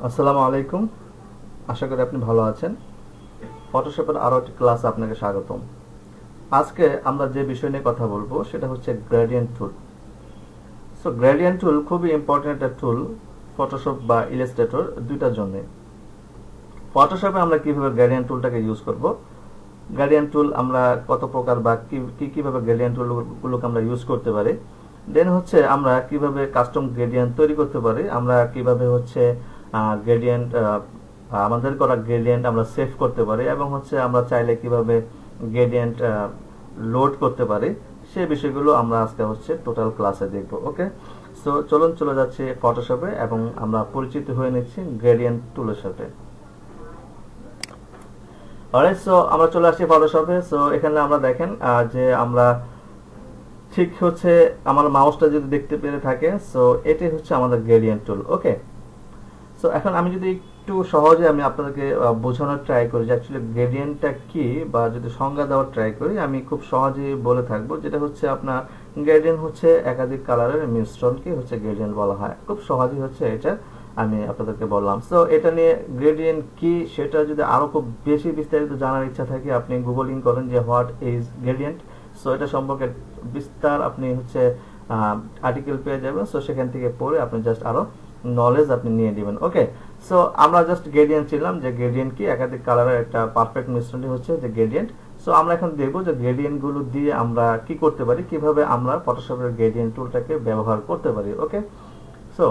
আসসালামু আলাইকুম। আশা করি আপনি ভালো আছেন। ফটোশপের আরো একটি ক্লাসে আপনাকে স্বাগতম। আজকে আমরা যে বিষয় নিয়ে কথা বলবো সেটা হচ্ছে গ্রেডিয়েন্ট টুল। সো গ্রেডিয়েন্ট টুল খুবই ইম্পর্টেন্ট একটা টুল ফটোশপ বা ইলাস্ট্রেটর দুইটার জন্য। ফটোশপে আমরা কিভাবে গ্রেডিয়েন্ট টুলটাকে ইউজ করব, গ্রেডিয়েন্ট টুল আমরা কত প্রকার বা কিভাবে গ্রেডিয়েন্ট টুলগুলোকে আমরা ইউজ করতে পারি, দেন হচ্ছে আমরা কিভাবে কাস্টম গ্রেডিয়েন্ট তৈরি করতে পারি, আমরা কিভাবে হচ্ছে গ্রেডিয়েন্ট আমাদের করা গ্রেডিয়েন্ট আমরা সেভ করতে পারি, এবং হচ্ছে আমরা চাইলে কিভাবে গ্রেডিয়েন্ট লোড করতে পারি, সেই বিষয়গুলো আমরা আজকে হচ্ছে টোটাল ক্লাসে দেখব। ওকে, সো চলুন চলে যাচ্ছি ফটোশপে এবং আমরা পরিচিত হয়ে নিচ্ছি গ্রেডিয়েন্ট টুলের সাথে। অলরাইট, সো আমরা চলে আসছি ফটোশপে। সো এখানে আমরা দেখেন যে আমরা ঠিক হচ্ছে আমার মাউসটা যদি দেখতে পেরে থাকে, সো এটাই হচ্ছে আমাদের গ্রেডিয়েন্ট টুল। ওকে, সো এখন আমি যদি একটু সহজে আমি আপনাদেরকে বোঝানোর ট্রাই করি যে অ্যাকচুয়ালি গ্রেডিয়েন্টটা কি, বা যদি সংজ্ঞা দেওয়ার ট্রাই করি, আমি খুব সহজেই বলে থাকবো যেটা হচ্ছে আপনার গ্রেডিয়েন্ট হচ্ছে একাধিক কালারের মিশ্রণকে হচ্ছে গ্রেডিয়েন্ট বলা হয়। খুব সহজেই হচ্ছে এটা আমি আপনাদেরকে বললাম। সো এটা নিয়ে গ্রেডিয়েন্ট কি সেটা যদি আরো খুব বেশি বিস্তারিত জানার ইচ্ছা থাকে, আপনি গুগলিং করেন যে হোয়াট ইজ গ্রেডিয়েন্ট। সো এটা সম্পর্কে বিস্তার আপনি হচ্ছে আর্টিকেল পেয়ে যাবেন। সো সেখান থেকে পড়ে আপনি জাস্ট আরো নলেজ আপনি নিয়ে দিবেন। ওকে, সো আমরা জাস্ট গ্রেডিয়েন্ট ছিলাম যে গ্রেডিয়েন্ট কি, একাধিক কালারের একটা পারফেক্ট মিশ্রণই হচ্ছে যে গ্রেডিয়েন্ট। সো আমরা এখন দেখবো যে গ্রেডিয়েন্ট গুলো দিয়ে আমরা কি করতে পারি, কিভাবে আমরা ফটোশপের গ্রেডিয়েন্ট টুলটাকে ব্যবহার করতে পারি। ওকে, সো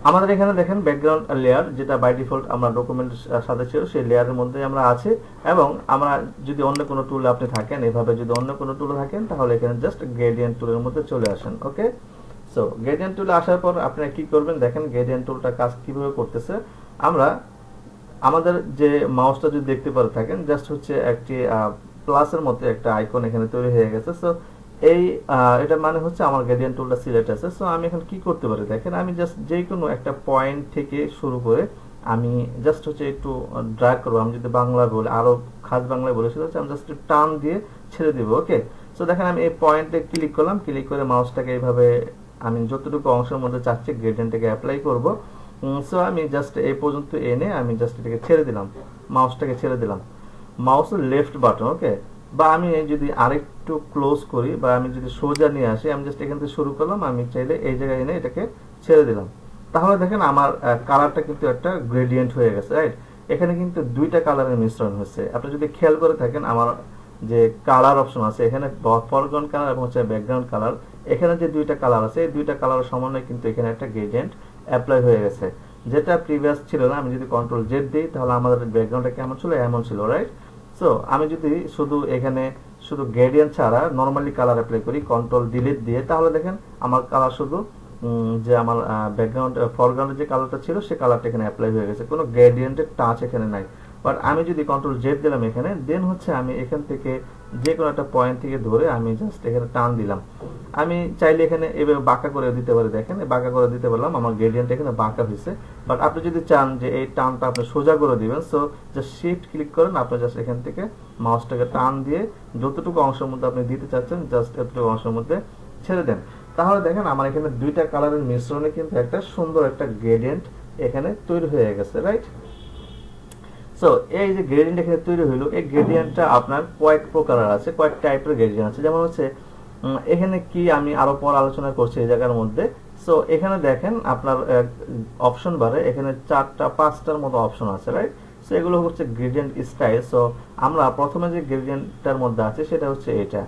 আমাদের এখানে দেখেন ব্যাকগ্রাউন্ড লেয়ার, যেটা বাই ডিফল্ট আমরা ডকুমেন্ট সাথে ছিল সেই লেয়ারের মধ্যে আমরা আছি। এবং আমরা যদি অন্য কোনো টুল আপনি থাকেন, এভাবে যদি অন্য কোনো টুল থাকেন, তাহলে এখানে জাস্ট গ্রেডিয়েন্ট টুলের মধ্যে চলে আসেন। ওকে, সো গ্রেডিয়েন্ট টুলে আসার পর আপনারা কি করবেন, দেখেন গ্রেডিয়েন্ট টুলটা কাজ কিভাবে করতেছে। আমরা আমাদের যে মাউসটা যদি দেখতে পারে থাকেন, জাস্ট হচ্ছে একটি প্লাসের মতো একটা আইকন এখানে তৈরি হয়ে গেছে। সো এই এটা মানে হচ্ছে আমার গ্রেডিয়েন্ট টুলটা সিলেক্ট আছে। সো আমি এখন কি করতে পারি, দেখেন আমি জাস্ট যে কোনো একটা পয়েন্ট থেকে শুরু করে আমি জাস্ট হচ্ছে একটু ড্র্যাগ করবো। আমি যদি বাংলায় বলি, আরো খাস বাংলায় বলে সেটা হচ্ছে আমি জাস্ট টান দিয়ে ছেড়ে দিব। ওকে, সো দেখেন আমি এই পয়েন্টে ক্লিক করলাম, ক্লিক করে মাউসটাকে এইভাবে আমি যতটুকু অংশের মধ্যে চাচ্ছি গ্রেডিয়েন্টটাকে অ্যাপ্লাই করব। সো আমি জাস্ট এই পর্যন্ত এনে আমি জাস্ট এটাকে ছেড়ে দিলাম, মাউসটাকে ছেড়ে দিলাম, মাউসের লেফট বাটন। ওকে, বা আমি যদি আরেকটু ক্লোজ করি বা আমি যদি সোজা নিয়ে আসি, আমি জাস্ট এখান থেকে শুরু করলাম, আমি চাইলে এই জায়গায় এনে এটাকে ছেড়ে দিলাম। তাহলে দেখেন আমার কালারটা কিন্তু একটা গ্রেডিয়েন্ট হয়ে গেছে, রাইট? এখানে কিন্তু দুইটা কালারের মিশ্রণ হয়েছে। আপনি যদি খেয়াল করে থাকেন, আমার যে কালার অপশন আছে এখানে, ফরগ্রাউন্ড কালার এবং হচ্ছে ব্যাকগ্রাউন্ড কালার, এখানে যে দুইটা কালার আছে এই দুইটা কালার সমন্বয়ে কিন্তু এখানে একটা গ্রেডিয়েন্ট অ্যাপ্লাই হয়ে গেছে, যেটা প্রিভিয়াস ছিল না। আমি যদি কন্ট্রোল জেড দিই, তাহলে আমাদের ব্যাকগ্রাউন্ডটা কেমন ছিল, এমন ছিল, রাইট? সো আমি যদি শুধু এখানে শুধু গ্রেডিয়েন্ট ছাড়া নরমালি কালার অ্যাপ্লাই করি কন্ট্রোল ডিলিট দিয়ে, তাহলে দেখেন আমার কালার শুধু যে আমার ব্যাকগ্রাউন্ড ফরগ্রাউন্ডের যে কালারটা ছিল সে কালারটা এখানে অ্যাপ্লাই হয়ে গেছে, কোনো গ্রেডিয়েন্টের টাচ এখানে নাই। বাট আমি যদি কন্ট্রোল জেড দিলাম এখানে, দেন হচ্ছে আমি এখান থেকে যে কোনো একটা পয়েন্ট থেকে ধরে আমি জাস্ট এখানে টান দিলাম। আমি চাইলে এখানে এভাবে বাঁকা করে দিতে পারি, দেখেন বাঁকা করে দিতে পারলাম, আমার গ্রেডিয়েন্ট এখানে বাঁকা হয়েছে। বাট আপনি যদি চান যে এই টানটা আপনি সোজা করে দিবেন, সো জাস্ট শিফট ক্লিক করেন, আপনি জাস্ট এখান থেকে মাউসটাকে টান দিয়ে যতটুকু অংশের মধ্যে আপনি দিতে চাচ্ছেন জাস্ট এতটুকু অংশের মধ্যে ছেড়ে দেন। তাহলে দেখেন আমার এখানে দুইটা কালারের মিশ্রণে কিন্তু একটা সুন্দর একটা গ্রেডিয়েন্ট এখানে তৈরি হয়ে গেছে, রাইট? সো এই যে গ্রেডিয়েন্ট এখানে তৈরি হইলো, এই গ্রেডিয়েন্টটা আপনার কয়েক প্রকারের আছে, কয়েক টাইপের গ্রেডিয়েন্ট আছে। যেমন হচ্ছে এখানে কি আমি আরো পর আলোচনা করছি এই জায়গার মধ্যে। সো এখানে দেখেন আপনার অপশন বারে এখানে 4-5টার মতো অপশন আছে, রাইট? সো এগুলো হচ্ছে গ্রেডিয়েন্ট স্টাইল। সো আমরা প্রথমে যে গ্রেডিয়েন্টটার মধ্যে আছে সেটা হচ্ছে এটা।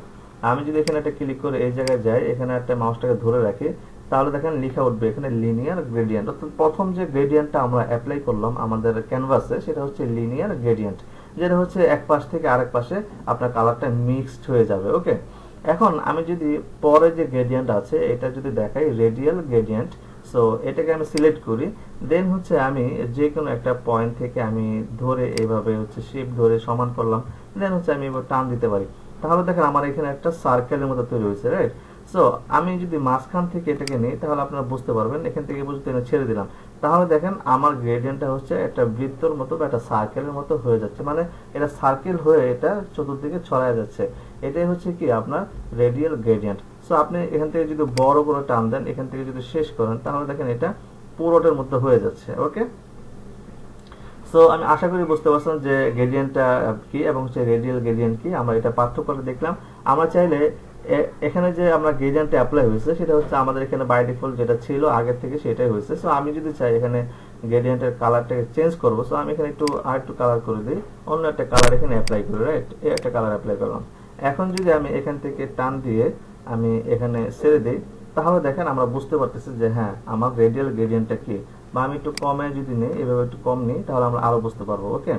আমি যদি এখানে একটা ক্লিক করে এই জায়গায় যাই, এখানে একটা মাউসটাকে ধরে রাখি, তাহলে দেখেন লেখা উঠবে এখানে লিনিয়ার গ্রেডিয়েন্ট। অর্থাৎ প্রথম যে গ্রেডিয়েন্টটা আমরা অ্যাপ্লাই করলাম আমাদের ক্যানভাসে সেটা হচ্ছে লিনিয়ার গ্রেডিয়েন্ট, যেটা হচ্ছে এক পাশ থেকে আরেক পাশে আপনার কালারটা মিক্সড হয়ে যাবে। ওকে, এখন আমি যদি পরে যে গ্রেডিয়েন্ট আছে এটা যদি দেখাই রেডিয়াল গ্রেডিয়েন্ট, সো এটাকে আমি সিলেক্ট করি, দেন হচ্ছে আমি যে কোনো একটা পয়েন্ট থেকে আমি ধরে এইভাবে হচ্ছে শিফট ধরে সমান করলাম, দেন হচ্ছে আমি এবার টান দিতে পারি। তাহলে দেখেন আমার এখানে একটা সার্কেলের মতো তৈরি হয়েছে, রাইট? সো আমি যদি মাঝখান থেকে এটাকে নিই, তাহলে আপনারা বুঝতে পারবেন, এখান থেকে বুঝতে ছেড়ে দিলাম, তাহলে দেখেন আমার গ্রেডিয়েন্টটা হচ্ছে একটা বৃত্তর মতো বা একটা সার্কেলের মতো হয়ে যাচ্ছে, মানে এটা সার্কেল হয়ে এটা চতুর্দিকে ছড়ায় যাচ্ছে। এটাই হচ্ছে কি আপনার রেডিয়াল গ্রেডিয়েন্ট। সো আপনি এখান থেকে যদি বড় করে টান দেন, এখান থেকে যদি শেষ করেন, তাহলে দেখেন এটা পুরোটার মধ্যে হয়ে যাচ্ছে। ওকে, সো আমি আশা করি বুঝতে পারছেন যে গ্রেডিয়েন্টটা কি এবং হচ্ছে রেডিয়াল গ্রেডিয়েন্ট কি। আমরা এটা পার্থক্য করে দেখলাম। আমরা চাইলে এখানে যে আমরা গ্রেডিয়েন্টটা অ্যাপ্লাই হয়েছে সেটা হচ্ছে আমাদের এখানে বাই ডিফল্ট যেটা ছিল আগের থেকে সেটাই হয়েছে। সো আমি যদি চাই এখানে গ্রেডিয়েন্টের কালারটাকে চেঞ্জ করব, সো আমি এখানে একটু কালার করে দিই, অন্য একটা কালার এখানে অ্যাপ্লাই করি, রাইট? এই একটা কালার অ্যাপ্লাই করলাম। এখন যদি আমি এখান থেকে টান দিয়ে আমি এখানে ছেড়ে দিই, তাহলে দেখেন আমরা বুঝতে পারতেছি যে হ্যাঁ আমার রেডিয়াল গ্রেডিয়েন্টটা কি। বা আমি একটু কমে যদি নিই, এভাবে একটু কম নিই, তাহলে আমরা আরো বুঝতে পারবো। ওকে,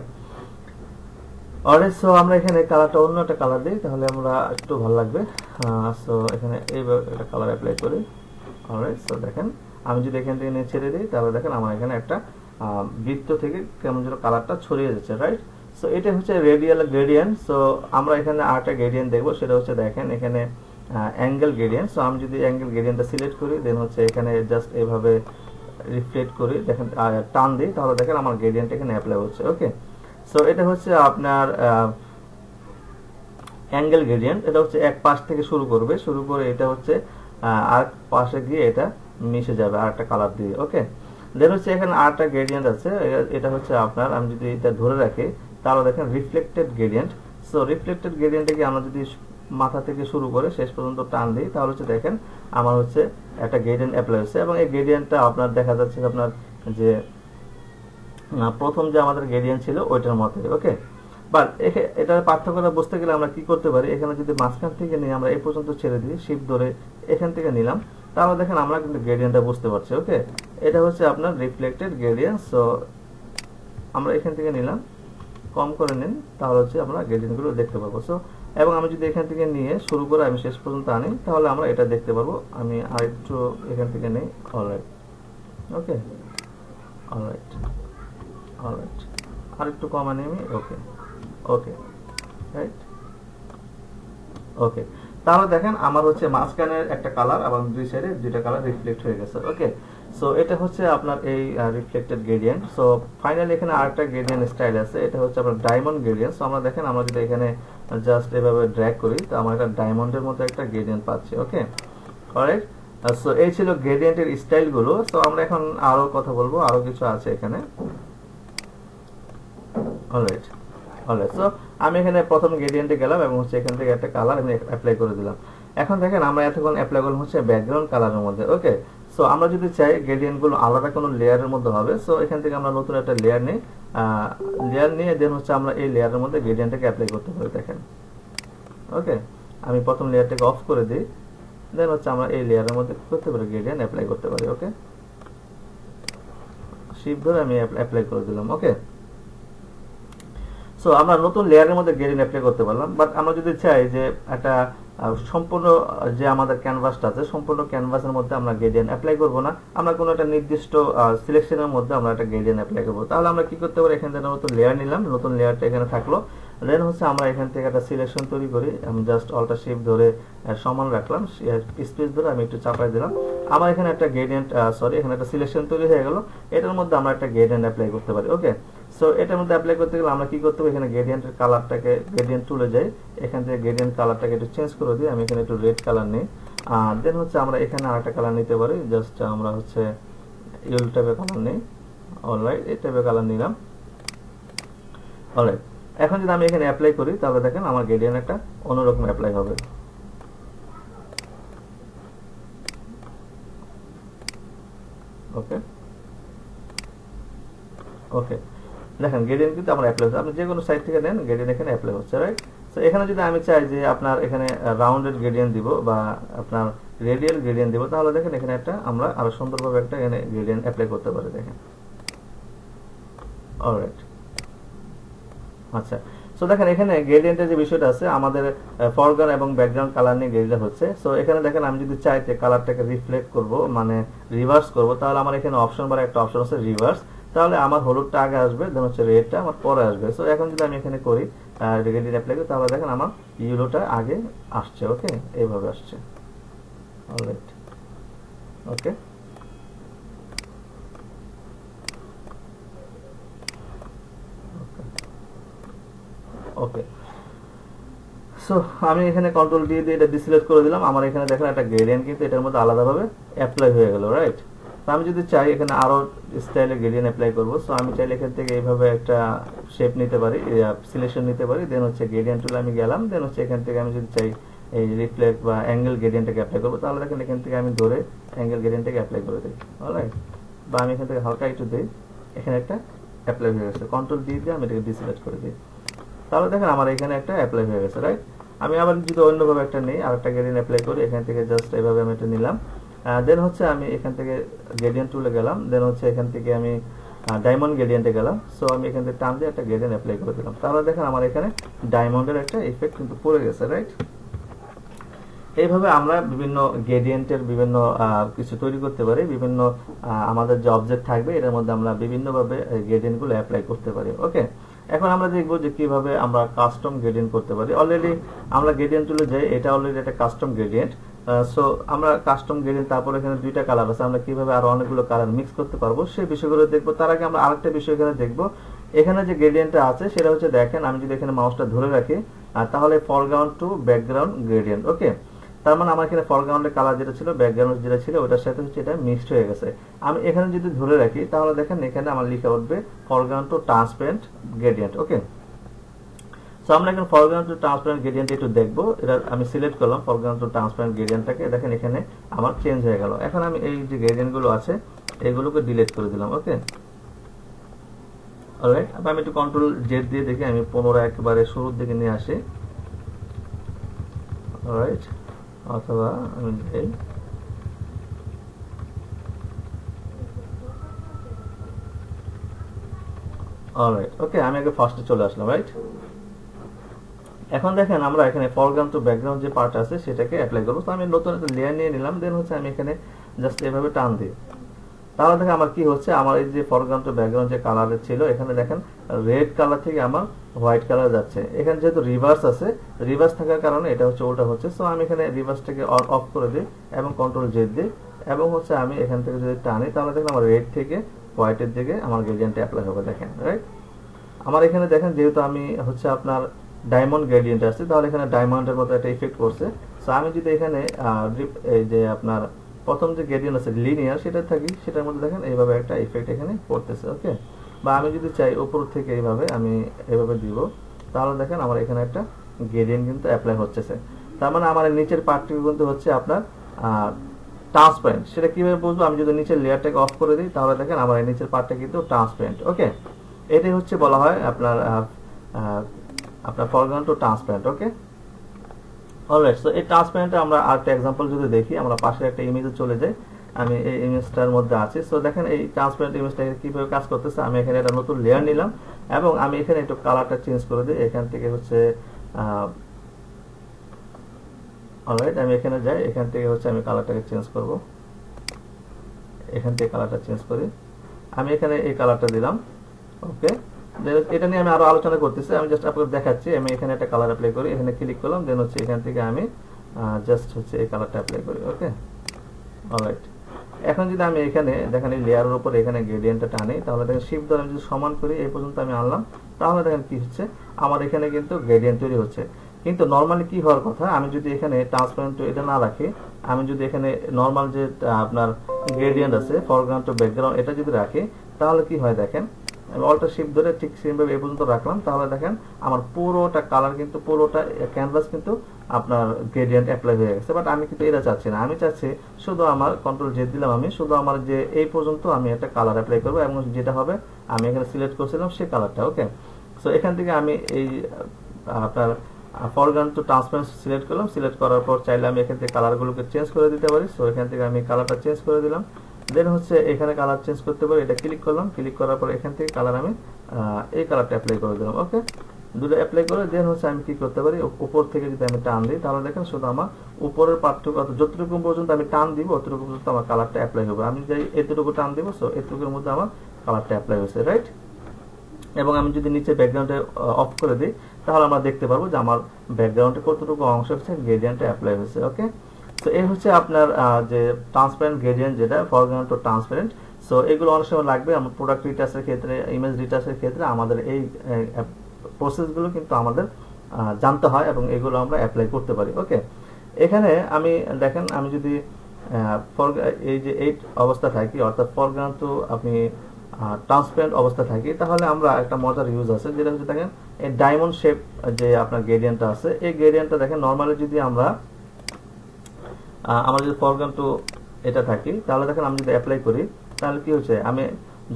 অলরাইট। সো আমরা এখানে কালারটা অন্য একটা কালার দিই, তাহলে আমরা একটু ভালো লাগবে। সো এখানে এইভাবে একটা কালার অ্যাপ্লাই করি। অলরাইট, সো দেখেন আমি যদি এখান থেকে নিয়ে ছেড়ে দিই, তাহলে দেখেন আমার এখানে একটা বৃত্ত থেকে কেমন যেন কালারটা ছড়িয়ে যাচ্ছে, রাইট? সো এটা হচ্ছে রেডিয়াল গ্রেডিয়েন্ট। সো আমরা এখানে আরেকটা গ্রেডিয়েন্ট দেখবো, সেটা হচ্ছে দেখেন এখানে অ্যাঙ্গেল গ্রেডিয়েন্ট। সো আমি যদি অ্যাঙ্গেল গ্রেডিয়েন্টটা সিলেক্ট করি, দেন হচ্ছে এখানে জাস্ট এইভাবে রিফ্লেক্ট করি, দেখেন টান দিই, তাহলে দেখেন আমার গ্রেডিয়েন্ট এখানে অ্যাপ্লাই হচ্ছে। ওকে, সো এটা হচ্ছে আপনার অ্যাঙ্গেল গ্রেডিয়েন্ট। এটা হচ্ছে এক পাশ থেকে শুরু করে এটা হচ্ছে আর পাশে গিয়ে এটা মিশে যাবে আরেকটা কালার দিয়ে। ওকে, দেন হচ্ছে এখানে আরেকটা গ্রেডিয়েন্ট আছে, এটা হচ্ছে আপনার, আমি যদি এটা ধরে রাখি তাহলে দেখেন রিফ্লেক্টেড গ্রেডিয়েন্ট। সো রিফ্লেক্টেড গ্রেডিয়েন্টকে আমরা যদি মাথা থেকে শুরু করে শেষ পর্যন্ত টান দিই, তাহলে হচ্ছে দেখেন আমার হচ্ছে একটা গ্রেডিয়েন্ট অ্যাপ্লাই হচ্ছে এবং এই গ্রেডিয়েন্টটা আপনার দেখা যাচ্ছে আপনার যে প্রথম যে আমাদের গ্রেডিয়েন্ট ছিল ওইটার মতোই। ওকে, বাট এটার পার্থক্যটা বুঝতে গেলে আমরা কি করতে পারি, এখানে যদি মাঝখান থেকে নিয়ে আমরা এই পর্যন্ত ছেড়ে দিই, শিফট ধরে এখান থেকে নিলাম, তাহলে দেখেন আমরা কিন্তু গ্রেডিয়েন্টটা বুঝতে পারছি। ওকে, এটা হচ্ছে আপনার রিফ্লেক্টেড গ্রেডিয়েন্ট। সো আমরা এখান থেকে নিলাম, কম করে নিন, তাহলে হচ্ছে আমরা গ্রেডিয়েন্টগুলো দেখতে পাবো। সো এবং আমি যদি এখান থেকে নিয়ে শুরু করে আমি শেষ পর্যন্ত আনি, তাহলে আমরা এটা দেখতে পারবো। আমি আরেকটু এখান থেকে নেই। অলরাইট, ওকে, অলরাইট, অলরাইট, আরেকটু কম আনি আমি। ওকে, ওকে, রাইট, ওকে। তাহলে দেখেন আমার হচ্ছে মাঝখানের একটা কালার এবং দুই সাইডে দুইটা কালার রিফ্লেক্ট হয়ে গেছে। ওকে, সো এটা হচ্ছে আপনার এই রিফ্লেক্টেড গ্রেডিয়েন্ট। সো ফাইনালি এখানে আরেকটা গ্রেডিয়েন্ট স্টাইল আছে, এটা হচ্ছে আপনার ডায়মন্ড গ্রেডিয়েন্ট। সো আমরা দেখেন আমরা যদি এখানে জাস্ট এভাবে ড্র্যাগ করি, তো আমরা একটা ডায়মন্ডের মতো একটা গ্রেডিয়েন্ট পাচ্ছি। ওকে, অলরাইট। সো এই ছিল গ্রেডিয়েন্টের স্টাইলগুলো। সো আমরা এখন আরো কথা বলবো, আরো কিছু আছে এখানে। Alright, alright. সো আমি এখানে প্রথম গ্রেডিয়েন্টে গেলাম এবং হচ্ছে এখান থেকে একটা কালার আমি অ্যাপ্লাই করে দিলাম। এখন দেখেন আমরা এতক্ষণ অ্যাপ্লাই করলাম হচ্ছে ব্যাকগ্রাউন্ড কালারের মধ্যে। ওকে, সো আমরা যদি চাই গ্রেডিয়েন্টগুলো আলাদা কোনো লেয়ারের মধ্যে হবে, সো এখান থেকে আমরা নতুন একটা লেয়ার নিই, দেন হচ্ছে আমরা এই লেয়ারের মধ্যে গ্রেডিয়েন্টটাকে অ্যাপ্লাই করতে পারি। দেখেন, ওকে, আমি প্রথম লেয়ারটাকে অফ করে দিই, দেন হচ্ছে আমরা এই লেয়ারের মধ্যে করতে পারি, গ্রেডিয়েন্ট অ্যাপ্লাই করতে পারি। ওকে, শিফট ধরে আমি অ্যাপ্লাই করে দিলাম। ওকে, সো আমরা নতুন লেয়ারের মধ্যে গ্রেডিয়েন্ট অ্যাপ্লাই করতে পারলাম। বাট আমরা যদি চাই যে একটা সম্পূর্ণ যে আমাদের ক্যানভাসটা আছে, সম্পূর্ণ ক্যানভাসের মধ্যে আমরা গ্রেডিয়েন্ট অ্যাপ্লাই করব না, আমরা কোনো একটা নির্দিষ্ট সিলেকশনের মধ্যে আমরা একটা গ্রেডিয়েন্ট অ্যাপ্লাই করব, তাহলে আমরা কি করতে পারি, এখান থেকে নতুন লেয়ার নিলাম, নতুন লেয়ারটা এখানে থাকলো, দেন হচ্ছে আমরা এখান থেকে একটা সিলেকশন তৈরি করি, আমি জাস্ট অল্টার শিফট ধরে সমান রাখলাম, স্পেস ধরে আমি একটু চাপাই দিলাম, আমার এখানে একটা গ্রেডিয়েন্ট এখানে একটা সিলেকশন তৈরি হয়ে গেল, এটার মধ্যে আমরা একটা গ্রেডিয়েন্ট অ্যাপ্লাই করতে পারি। ওকে, সো এটার মধ্যে অ্যাপ্লাই করতে গেলে আমরা কি করতে হবে, এখানে গ্রেডিয়েন্টের কালারটাকে গ্রেডিয়েন্ট টুলে যাই, এখান থেকে গ্রেডিয়েন্ট কালারটাকে একটু চেঞ্জ করে দিই, আমি এখানে একটু রেড কালার নিই, দেন হচ্ছে আমরা এখানে আরেকটা কালার নিতে পারি, জাস্ট আমরা হচ্ছে ইয়েলো টাইপের কালার নিই। অলরাইট, এই টাইপের কালার নিলাম। অলরাইট, এখন যদি আমি এখানে অ্যাপ্লাই করি, তাহলে দেখেন আমার গ্রেডিয়েন্ট একটা অন্যরকম অ্যাপ্লাই হবে। ওকে, ওকে, দেখেন গ্রেডিয়েন্ট কিন্তু আমার অ্যাপ্লাই হচ্ছে, আপনি যে কোনো সাইড থেকে নেন গ্রেডিয়েন্ট এখানে অ্যাপ্লাই হচ্ছে, রাইট? সো এখানে যদি আমি চাই যে আপনার এখানে রাউন্ডেড গ্রেডিয়েন্ট দিব বা আপনার রেডিয়াল গ্রেডিয়েন্ট দিব, তাহলে দেখেন এখানে একটা আমরা আরো সুন্দরভাবে একটা এখানে গ্রেডিয়েন্ট অ্যাপ্লাই করতে পারি। দেখেন, অলরাইট, আচ্ছা। সো দেখেন এখানে গ্রেডিয়েন্টের যে বিষয়টা আছে, আমাদের ফরগ্রাউন্ড এবং ব্যাকগ্রাউন্ড কালার নিয়ে গ্রেডিয়েন্ট হচ্ছে। সো এখানে দেখেন আমি যদি চাই যে কালারটাকে রিফ্লেক্ট করব, মানে রিভার্স করব, তাহলে আমার এখানে অপশন বা একটা অপশন আছে রিভার্স, তাহলে আমার হলুদটা আগে আসবে, দেন হচ্ছে রেডটা আমার পরে আসবে। সো এখন যদি আমি এখানে করি গ্রেডিয়েন্ট অ্যাপ্লাই করি, তাহলে দেখেন আমার ইয়েলোটা আগে আসছে। ওকে, এইভাবে আসছে। অলরাইট, ওকে, ওকে। সো আমি এখানে কন্ট্রোল দিয়ে এটা ডিসিলেক্ট করে দিলাম, আমার এখানে দেখেন একটা গ্রেডিয়েন্ট কিন্তু এটার মধ্যে আলাদাভাবে অ্যাপ্লাই হয়ে গেল, রাইট? তো আমি যদি চাই এখানে আরো স্টাইলে গ্রেডিয়েন্ট অ্যাপ্লাই করব, সো আমি চাইলে এখান থেকে এইভাবে একটা শেপ নিতে পারি, সিলেকশন নিতে পারি, দেন হচ্ছে গ্রেডিয়েন্ট টুলে আমি গেলাম, দেন হচ্ছে এখান থেকে আমি যদি চাই এই রিফ্লেক্ট বা অ্যাঙ্গেল গ্রেডিয়েন্টটাকে অ্যাপ্লাই করবো, তাহলে দেখেন এখান থেকে আমি ধরে অ্যাঙ্গেল গ্রেডিয়েন্টটাকে অ্যাপ্লাই করে দিই। অলরাইট, বা আমি এখান থেকে হালকা একটু দিই, এখানে একটা অ্যাপ্লাই হয়ে গেছে, কন্ট্রোল ডি দিয়ে আমি এটাকে ডিসিলেক্ট করে দিই, তাহলে দেখেন আমার এখানে একটা অ্যাপ্লাই হয়ে গেছে। রাইট, আমি আবার যদি অন্যভাবে একটা নেই, আর একটা গ্রেডিয়েন্ট অ্যাপ্লাই করি, এখান থেকে জাস্ট এইভাবে আমি এটা নিলাম, দেন হচ্ছে আমি এখান থেকে গ্রেডিয়েন্ট টুলে গেলাম, দেন হচ্ছে এখান থেকে আমি ডায়মন্ড গ্রেডিয়েন্টে গেলাম, সো আমি এখান থেকে টান দিয়ে একটা গ্রেডিয়েন্ট অ্যাপ্লাই করে দিলাম, তাহলে দেখেন আমার এখানে ডায়মন্ডের একটা ইফেক্ট কিন্তু পড়ে গেছে। রাইট, এইভাবে আমরা বিভিন্ন গ্রেডিয়েন্টের বিভিন্ন কিছু তৈরি করতে পারি, বিভিন্ন আমাদের যে অবজেক্ট থাকবে এর মধ্যে আমরা বিভিন্নভাবে গ্রেডিয়েন্টগুলো অ্যাপ্লাই করতে পারি। ওকে, এখন আমরা দেখবো যে কিভাবে আমরা কাস্টম গ্রেডিয়েন্ট করতে পারি। অলরেডি আমরা গ্রেডিয়েন্ট টুলে যাই, এটা অলরেডি একটা কাস্টম গ্রেডিয়েন্ট, সো আমরা কাস্টম গ্রেডিয়েন্ট, তারপর এখানে দুইটা কালার আছে, আমরা কিভাবে আরো অনেকগুলো কালার মিক্স করতে পারবো সেই বিষয়গুলো দেখবো। তার আগে আমরা আরেকটা বিষয় এখানে দেখবো, এখানে যে গ্রেডিয়েন্টটা আছে সেটা হচ্ছে, দেখেন আমি যদি এখানে মাউসটা ধরে রাখি, তাহলে ফরগ্রাউন্ড টু ব্যাকগ্রাউন্ড গ্রেডিয়েন্ট। ওকে, তার মানে আমার এখানে ফরগ্রাউন্ডের কালার যেটা ছিল, ব্যাকগ্রাউন্ড যেটা ছিল, ওটার সাথে হচ্ছে এটা মিক্সড হয়ে গেছে। আমি এখানে যদি ধরে রাখি, তাহলে দেখেন এখানে আমার লেখা উঠবে ফরগ্রাউন্ড টু ট্রান্সপারেন্ট গ্রেডিয়েন্ট। ওকে, সো আমরা এখন ফরগ্রাউন্ড টু ট্রান্সপারেন্ট গ্রেডিয়েন্ট একটু দেখবো, এটা আমি সিলেক্ট করলাম ফরগ্রাউন্ড টু ট্রান্সপারেন্ট গ্রেডিয়েন্টটাকে, দেখেন এখানে আমার চেঞ্জ হয়ে গেল। এখন আমি এই যে গ্রেডিয়েন্ট গুলো আছে এগুলোকে ডিলিট করে দিলাম। ওকে, অলরাইট, আমি একটু কন্ট্রোল জেড দিয়ে দেখি আমি পুনরায় একেবারে শুরুর দিকে নিয়ে আসি। অলরাইট, অথবা আমি এই অলরাইট, ওকে, আমি আগে ফার্স্টে চলে আসলাম। রাইট, এখন দেখেন আমরা এখানে ফরগ্রাউন্ড টু ব্যাকগ্রাউন্ড যে পার্ট আছে সেটাকে অ্যাপ্লাই করবো। তো আমি নতুন একটা লেয়ার নিয়ে নিলাম, দেন হচ্ছে আমি এখানে জাস্ট এভাবে টান দিই, তাহলে দেখেন আমার কি হচ্ছে, আমার এই যে ফরগ্রাউন্ড টু ব্যাকগ্রাউন্ড যে কালারের ছিল, এখানে দেখেন রেড কালার থেকে আমার হোয়াইট কালার যাচ্ছে। এখানে যেহেতু রিভার্স আছে, রিভার্স থাকার কারণে এটা হচ্ছে উল্টা হচ্ছে, সো আমি এখানে রিভার্সটাকে অফ করে দিই এবং কন্ট্রোল জেড দিই, এবং হচ্ছে আমি এখান থেকে যদি টানি, তাহলে দেখেন আমার রেড থেকে হোয়াইটের দিকে আমার গ্রেডিয়েন্ট অ্যাপ্লাই হবে। দেখেন, রাইট, আমার এখানে দেখেন যেহেতু আমি হচ্ছে আপনার ডায়মন্ড গ্রেডিয়েন্ট আছে, তাহলে এখানে ডায়মন্ডের মতো একটা ইফেক্ট করছে। সো আমি যদি এখানে এই যে আপনার প্রথম যে গ্রেডিয়েন্ট আছে লিনিয়ার সেটা থাকি, সেটার মধ্যে দেখেন এইভাবে একটা ইফেক্ট এখানে পড়তেছে। ওকে, বা আমি যদি চাই উপর থেকে এইভাবে আমি এভাবে দিব, তাহলে দেখেন আমার এখানে একটা গ্রেডিয়েন্ট কিন্তু অ্যাপ্লাই হচ্ছে। তার মানে আমার নিচের পার্টটি কিন্তু হচ্ছে আপনার ট্রান্সপারেন্ট। সেটা কিভাবে বুঝবো, আমি যদি নিচের লেয়ারটাকে অফ করে দিই, তাহলে দেখেন আমার এই নিচের পার্টটা কিন্তু ট্রান্সপারেন্ট। ওকে, এটাই হচ্ছে বলা হয় আপনার আপনার ফরগ্রাউন্ড টু ট্রান্সপারেন্ট। ওকে, অলরাইট, সো এই ট্রান্সপারেন্টে আমরা আরেকটা এক্সাম্পল যদি দেখি, আমরা পাশে একটা ইমেজে চলে যাই, আমি এই ইমেজটার মধ্যে আছি। সো দেখেন এই ট্রান্সপারেন্ট ইমেজটা কিভাবে কাজ করতেছে, আমি এখানে একটা নতুন লেয়ার নিলাম এবং আমি এখানে একটু কালারটা চেঞ্জ করে দিই, এখান থেকে হচ্ছে অলরাইট, আমি এখানে যাই, এখান থেকে হচ্ছে আমি কালারটাকে চেঞ্জ করব, এখান থেকে কালারটা চেঞ্জ করি, আমি এখানে এই কালারটা দিলাম। ওকে, এটা নিয়ে আমি আরো আলোচনা করতেছি, আমি জাস্ট আপনাকে দেখাচ্ছি। আমি এখানে একটা কালার অ্যাপ্লাই করি, এখানে ক্লিক করলাম, দেন হচ্ছে এখান থেকে আমি জাস্ট হচ্ছে এই কালারটা অ্যাপ্লাই করি। ওকে, অলরাইট, এখন যদি আমি এখানে দেখেন এই লেয়ারের উপর এখানে গ্রেডিয়েন্টটা টানি, তাহলে দেখেন শিফট ধরে আমি যদি সমান করি, এই পর্যন্ত আমি আনলাম, তাহলে দেখেন কি হচ্ছে, আমার এখানে কিন্তু গ্রেডিয়েন্ট তৈরি হচ্ছে। কিন্তু নর্মালি কি হওয়ার কথা, আমি যদি এখানে ট্রান্সপারেন্ট এটা না রাখি, আমি যদি এখানে নর্মাল যে আপনার গ্রেডিয়েন্ট আছে ফরগ্রাউন্ড টু ব্যাকগ্রাউন্ড এটা যদি রাখি, তাহলে কি হয় দেখেন, আমি অল্টার শিফট ধরে ঠিক সেমভাবে এই পর্যন্ত রাখলাম, তাহলে দেখেন আমার পুরোটা কালার কিন্তু পুরোটা ক্যানভাস কিন্তু আপনার গ্রেডিয়েন্ট অ্যাপ্লাই হয়ে গেছে। বাট আমি কিন্তু এটা চাচ্ছি না, আমি চাচ্ছি শুধু আমার কন্ট্রোল জেড দিলাম, আমি শুধু আমার যে এই পর্যন্ত আমি একটা কালার অ্যাপ্লাই করবো এবং যেটা হবে আমি এখানে সিলেক্ট করছিলাম সেই কালারটা। ওকে, সো এখান থেকে আমি এই আপনার ফরগ্রাউন্ড টু ট্রান্সপারেন্ট সিলেক্ট করলাম, সিলেক্ট করার পর চাইলে আমি এখান থেকে কালারগুলোকে চেঞ্জ করে দিতে পারি। সো এখান থেকে আমি কালারটা চেঞ্জ করে দিলাম, দেন হচ্ছে এখানে কালার চেঞ্জ করতে পারি, এটা ক্লিক করলাম, ক্লিক করার পর এখান থেকে কালার আমি এই কালারটা অ্যাপ্লাই করে দিলাম। ওকে, দুটো অ্যাপ্লাই করে দেন হচ্ছে আমি কি করতে পারি, উপর থেকে যদি আমি টান দিই, তাহলে দেখেন শুধু আমার উপরের পার্টটুকু যতটুকু পর্যন্ত আমি টান দিব অতটুকু পর্যন্ত আমার কালারটা অ্যাপ্লাই হবে। আমি যাই এতটুকু টান দিব, সো এতটুকুর মধ্যে আমার কালারটা অ্যাপ্লাই হয়েছে। রাইট, এবং আমি যদি নিচে ব্যাকগ্রাউন্ডে অফ করে দিই, তাহলে আমরা দেখতে পারবো যে আমার ব্যাকগ্রাউন্ডে কতটুকু অংশ হচ্ছে গ্রেডিয়েন্টে অ্যাপ্লাই হয়েছে। ওকে, সো এই হচ্ছে আপনার যে ট্রান্সপারেন্ট গ্রেডিয়েন্ট, যেটা ফরগ্রাউন্ড টু ট্রান্সপারেন্ট। সো এগুলো অনেক সময় লাগবে আমার প্রোডাক্ট রিটাচের ক্ষেত্রে, ইমেজ রিটাচের ক্ষেত্রে আমাদের এই প্রসেসগুলো কিন্তু আমাদের জানতে হয় এবং এগুলো আমরা অ্যাপ্লাই করতে পারি। ওকে, এখানে আমি দেখেন আমি যদি এই যে এই অবস্থা থাকি, অর্থাৎ ফরগ্রাউন্ড টু আপনি ট্রান্সপারেন্ট অবস্থা থাকি, তাহলে আমরা একটা মজার ইউজ আছে, যেটা হচ্ছে দেখেন এই ডায়মন্ড শেপ যে আপনার গ্রেডিয়েন্টটা আছে, এই গ্রেডিয়েন্টটা দেখেন নর্মালি যদি আমরা যদি ফরগ্রাউন্ড টু এটা থাকি, তাহলে দেখেন আমি যদি অ্যাপ্লাই করি, তাহলে কি হচ্ছে, আমি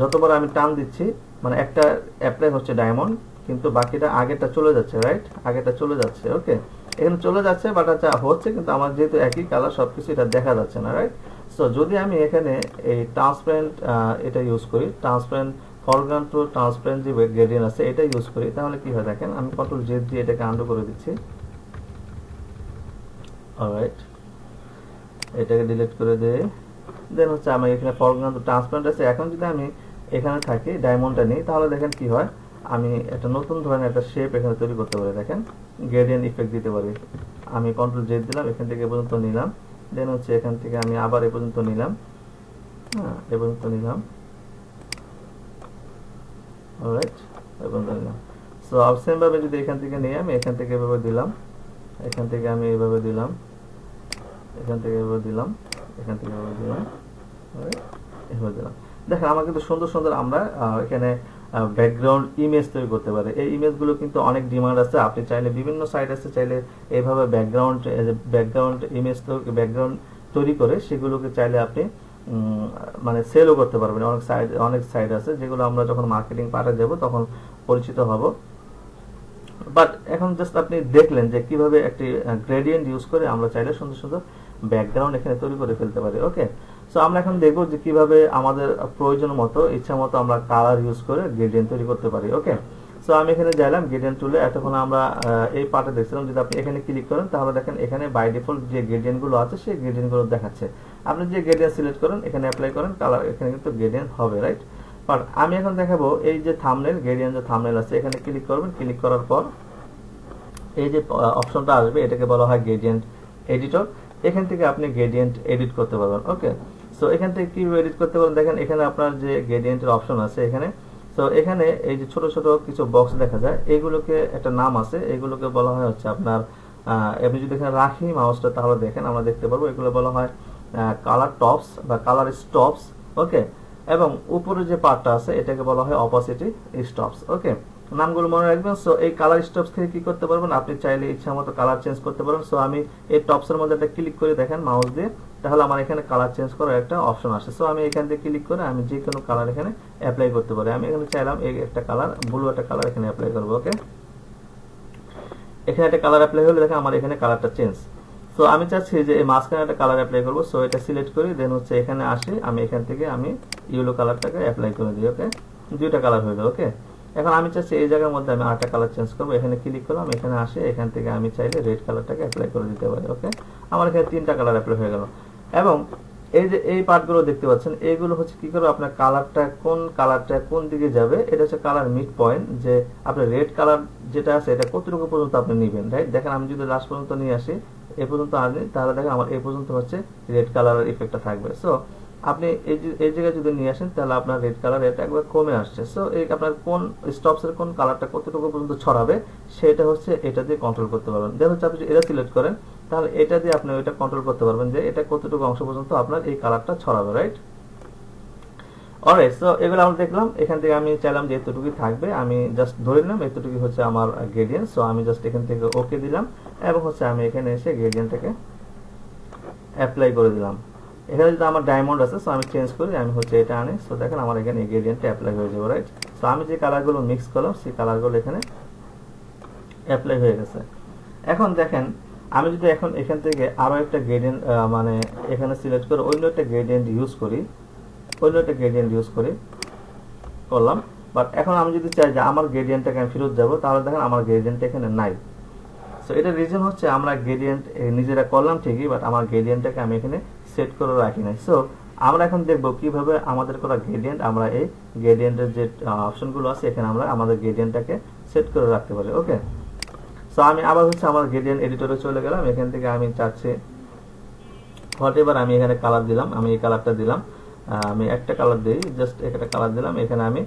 যতবার আমি টান দিচ্ছি, মানে একটা অ্যাপ্লাই হচ্ছে ডায়মন্ড, কিন্তু বাকিটা আগেরটা চলে যাচ্ছে, রাইট, আগেরটা চলে যাচ্ছে। ওকে, এখানে চলে যাচ্ছে বাট আচ্ছা হচ্ছে, কিন্তু আমার যেহেতু একই কালার সবকিছু এটা দেখা যাচ্ছে না, রাইট। সো যদি আমি এখানে এই ট্রান্সপারেন্ট এটা ইউজ করি, ট্রান্সপারেন্ট ফরগ্রাউন্ড টু ট্রান্সপারেন্ট যে গ্রেডিয়েন্ট আছে এটা ইউজ করি, তাহলে কি হয় দেখেন, আমি কন্ট্রোল জেড দিয়ে এটাকে আন্ডু করে দিচ্ছি। অলরাইট, এটাকে ডিলিট করে দিয়ে দেন হচ্ছে আমি এখানে ফরগ্রাউন্ড টু ট্রান্সপারেন্ট আছে। এখন যদি আমি এখানে থাকি ডায়মন্ডটা নিই, তাহলে দেখেন কি হয়, আমি একটা নতুন ধরনের একটা শেপ এখানে তৈরি করতে পারি, দেখেন গ্রেডিয়েন্ট ইফেক্ট দিতে পারি। আমি কন্ট্রোল জেড দিলাম, এখান থেকে এ পর্যন্ত নিলাম, দেন হচ্ছে এখান থেকে আমি আবার এ পর্যন্ত নিলাম, হ্যাঁ এ পর্যন্ত নিলাম, অলরাইট, এ পর্যন্ত নিলাম। সো সেম ভাবে যদি এখান থেকে নিয়ে আমি এখান থেকে এভাবে দিলাম, এখান থেকে আমি এভাবে দিলাম, এখান থেকে এভাবে দিলাম, এখান থেকে এভাবে দিলাম, এভাবে দিলাম, দেখেন আমার কিন্তু সুন্দর সুন্দর আমরা এখানে ব্যাকগ্রাউন্ড ইমেজ তৈরি করতে পারে। এই ইমেজগুলো কিন্তু অনেক ডিমান্ড আছে, আপনি চাইলে বিভিন্ন সাইট আছে, চাইলে এইভাবে ব্যাকগ্রাউন্ড ইমেজ ব্যাকগ্রাউন্ড তৈরি করে সেগুলোকে চাইলে আপনি মানে সেলও করতে পারবেন। অনেক সাইট আছে যেগুলো আমরা যখন মার্কেটিং পার্টে যাব তখন পরিচিত হব। বাট এখন জাস্ট আপনি দেখলেন যে কিভাবে একটি গ্রেডিয়েন্ট ইউজ করে আমরা চাইলে সুন্দর সুন্দর ব্যাকগ্রাউন্ড এখানে তৈরি করে ফেলতে পারি। ওকে, সো আমরা এখন দেখব যে কিভাবে আমাদের প্রয়োজন মতো ইচ্ছা মতো আমরা কালার ইউজ করে গ্রেডিয়েন্ট তৈরি করতে পারি। ওকে, সো আমি এখানে যাইলাম গ্রেডিয়েন্ট টুলে, এতক্ষণ আমরা এই পার্টে দেখছিলাম, যদি আপনি এখানে ক্লিক করেন তাহলে দেখেন এখানে বাই ডিফল্ট যে গ্রেডিয়েন্ট গুলো আছে সেই গ্রেডিয়েন্ট গুলো দেখাচ্ছে। আপনি যে গ্রেডিয়েন্ট সিলেক্ট করেন এখানে অ্যাপ্লাই করেন, কালার এখানে কিন্তু গ্রেডিয়েন্ট হবে, রাইট। বাট আমি এখন দেখাবো এই যে থাম্বনেল, গ্রেডিয়েন্ট যে থাম্বনেল আছে এখানে ক্লিক করবেন, ক্লিক করার পর এই যে অপশনটা আসবে এটাকে বলা হয় গ্রেডিয়েন্ট এডিটর। এখান থেকে আপনি গ্রেডিয়েন্ট এডিট করতে পারবেন। ওকে, সো এখান থেকে কি এডিট করতে পারেন, দেখেন এখানে আপনার যে গ্রেডিয়েন্টের অপশন আছে এখানে, তো এখানে এই যে ছোট ছোট কিছু বক্স দেখা যায়, এগুলোকে একটা নাম আছে, এগুলোকে বলা হয় হচ্ছে আপনার আপনি যদি এখানে রাখি মাউসটা তাহলে দেখেন আমরা দেখতে পারবো, এগুলো বলা হয় কালার টপস বা কালার স্টপস। ওকে, এবং উপরে যে পার্টটা আছে এটাকে বলা হয় অপাসিটি স্টপস। ওকে, নামগুলো মনে রাখবেন। সো এই কালার স্টপস থেকে কি করতে পারবেন, আপনি চাইলে ইচ্ছা মতো কালার চেঞ্জ করতে পারেন। সো আমি এই টপসের মধ্যে একটা ক্লিক করে দেখেন মাউস দিয়ে, তাহলে আমার এখানে কালার চেঞ্জ করার একটা অপশন আসে। সো আমি এখান থেকে ক্লিক করে আমি যে কোনো কালার এখানে অ্যাপ্লাই করতে পারি। আমি এখানে চাইলাম এই একটা কালার, ব্লু একটা কালার এখানে অ্যাপ্লাই করবো। ওকে, এখানে একটা কালার অ্যাপ্লাই হলে দেখেন আমার এখানে কালারটা চেঞ্জ। সো আমি চাচ্ছি যে এই মাঝখানে একটা কালার অ্যাপ্লাই করবো, সো এটা সিলেক্ট করি, দেন হচ্ছে এখানে আসি, আমি এখান থেকে আমি ইয়েলো কালারটাকে অ্যাপ্লাই করে দিই। ওকে, দুইটা কালার হয়ে যায়। ওকে, এখন আমি চাচ্ছি এই জায়গার মধ্যে আমি আরেকটা কালার চেঞ্জ করবো, এখানে ক্লিক করলাম, এখানে আসে, এখান থেকে আমি চাইলে রেড কালারটাকে অ্যাপ্লাই করে দিতে পারি। ওকে, আমার এখানে তিনটা কালার অ্যাপ্লাই হয়ে গেল। এবং এই যে এই পার্টগুলো দেখতে পাচ্ছেন, এইগুলো হচ্ছে কি করে আপনার কালারটা কোন দিকে যাবে, এটা হচ্ছে কালার মিড পয়েন্ট, যে আপনার রেড কালার যেটা আছে এটা কতটুকু পর্যন্ত আপনি নেবেন, রাইট। দেখেন আমি যদি লাস্ট পর্যন্ত নিয়ে আসি, এ পর্যন্ত আনি, তাহলে দেখেন আমার এই পর্যন্ত হচ্ছে রেড কালারের ইফেক্টটা থাকবে। সো আপনি এই জায়গায় যদি নিয়ে আসেন তাহলে আপনার রেড কালার এটা একবার কমে আসছে। সো এই আপনার কোন স্টপসের কোন কালারটা কতটুকু পর্যন্ত ছড়াবে সেটা হচ্ছে এটা দিয়ে কন্ট্রোল করতে পারবেন। দেন হচ্ছে আপনি এটা সিলেক্ট করেন, তাহলে এটা দিয়ে আপনি ওইটা কন্ট্রোল করতে পারবেন যে এটা কতটুকু অংশ পর্যন্ত আপনার এই কালারটা ছড়াবে, রাইট। অলরাইট, সো এগুলো আমরা দেখলাম। এখান থেকে আমি চাইলাম যে এতটুকুই থাকবে, আমি জাস্ট ধরে নিলাম এতটুকু হচ্ছে আমার গ্রেডিয়েন্ট। সো আমি জাস্ট এখান থেকে ওকে দিলাম, এবং হচ্ছে আমি এখানে এসে গ্রেডিয়েন্টটাকে অ্যাপ্লাই করে দিলাম। এখানে যদি আমার ডায়মন্ড আছে, সো আমি চেঞ্জ করি, আমি হচ্ছে এটা আনি, সো দেখেন আমার এখানে এই গ্রেডিয়েন্টটা অ্যাপ্লাই হয়ে যাবে, রাইট। সো আমি যে কালারগুলো মিক্স করলাম সেই কালারগুলো এখানে অ্যাপ্লাই হয়ে গেছে। এখন দেখেন আমি যদি এখন এখান থেকে আরো একটা গ্রেডিয়েন্ট মানে এখানে সিলেক্ট করে অন্য একটা গ্রেডিয়েন্ট ইউজ করি করলাম, বাট এখন আমি যদি চাই যে আমার গ্রেডিয়েন্টটাকে আমি ফেরত যাব, তাহলে দেখেন আমার গ্রেডিয়েন্ট এখানে নাই। সো এটা রিজন হচ্ছে আমরা গ্রেডিয়েন্ট নিজেরা করলাম ঠিকই, বাট আমার গ্রেডিয়েন্টটাকে আমি এখানে সেট করে রাখি নাই। সো আমরা এখন দেখবো কিভাবে আমাদের করা গ্রেডিয়েন্ট আমরা এই গ্রেডিয়েন্টের যে অপশনগুলো আছে এখানে আমরা আমাদের গ্রেডিয়েন্টটাকে সেট করে রাখতে পারি। ওকে, সো আমি আবার হচ্ছে আমার গ্রেডিয়েন্ট এডিটরে চলে গেলাম, এখান থেকে আমি চাচ্ছি হোয়াটএভার আমি এখানে কালার দিলাম, আমি এই কালারটা দিলাম, আমি একটা কালার দিই, জাস্ট একটা কালার দিলাম, এখানে আমি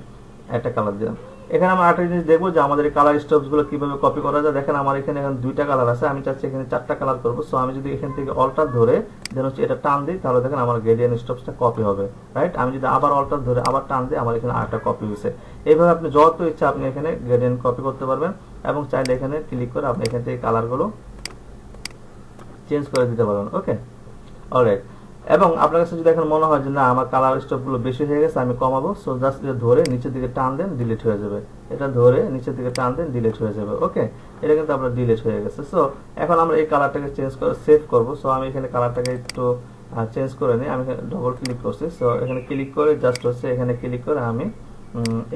একটা কালার দিলাম। এখানে আমরা আরেকটা জিনিস দেখবো যে আমাদের কালার স্টপস গুলো কিভাবে কপি করা যায়। দেখেন আমার এখানে এখন দুইটা কালার আছে, আমি চাচ্ছি এখানে চারটা কালার করবো। সো আমি যদি এখান থেকে অল্টার ধরে দেন হচ্ছে এটা টান দিই, তাহলে দেখেন আমার গ্রেডিয়েন্ট স্টপসটা কপি হবে, রাইট। আমি যদি আবার অল্টার ধরে আবার টান দিই, আমার এখানে আরেকটা কপি হয়েছে। এইভাবে আপনি যত ইচ্ছা আপনি এখানে গ্রেডিয়েন্ট কপি করতে পারবেন, এবং চাইলে এখানে ক্লিক করে আপনি এখান থেকে কালার গুলো চেঞ্জ করে দিতে পারবেন। ওকে, অলরাইট। এবং আপনার কাছে যদি এখন মনে হয় যে না আমার কালার স্টপ গুলো বেশি হয়ে গেছে, আমি কমাবো, সো জাস্ট ধরে নিচের দিকে টান দেন, ডিলিট হয়ে যাবে। এটা ধরে নিচের দিকে টান দেন, ডিলিট হয়ে যাবে। ওকে, এটা কিন্তু আপনার ডিলিট হয়ে গেছে। সো এখন আমরা এই কালারটাকে চেঞ্জ করে সেভ করব। সো আমি এখানে কালারটাকে একটু চেঞ্জ করে নিই। আমি এখানে ডবল ক্লিক করছি। সো এখানে ক্লিক করে জাস্ট হচ্ছে এখানে ক্লিক করে আমি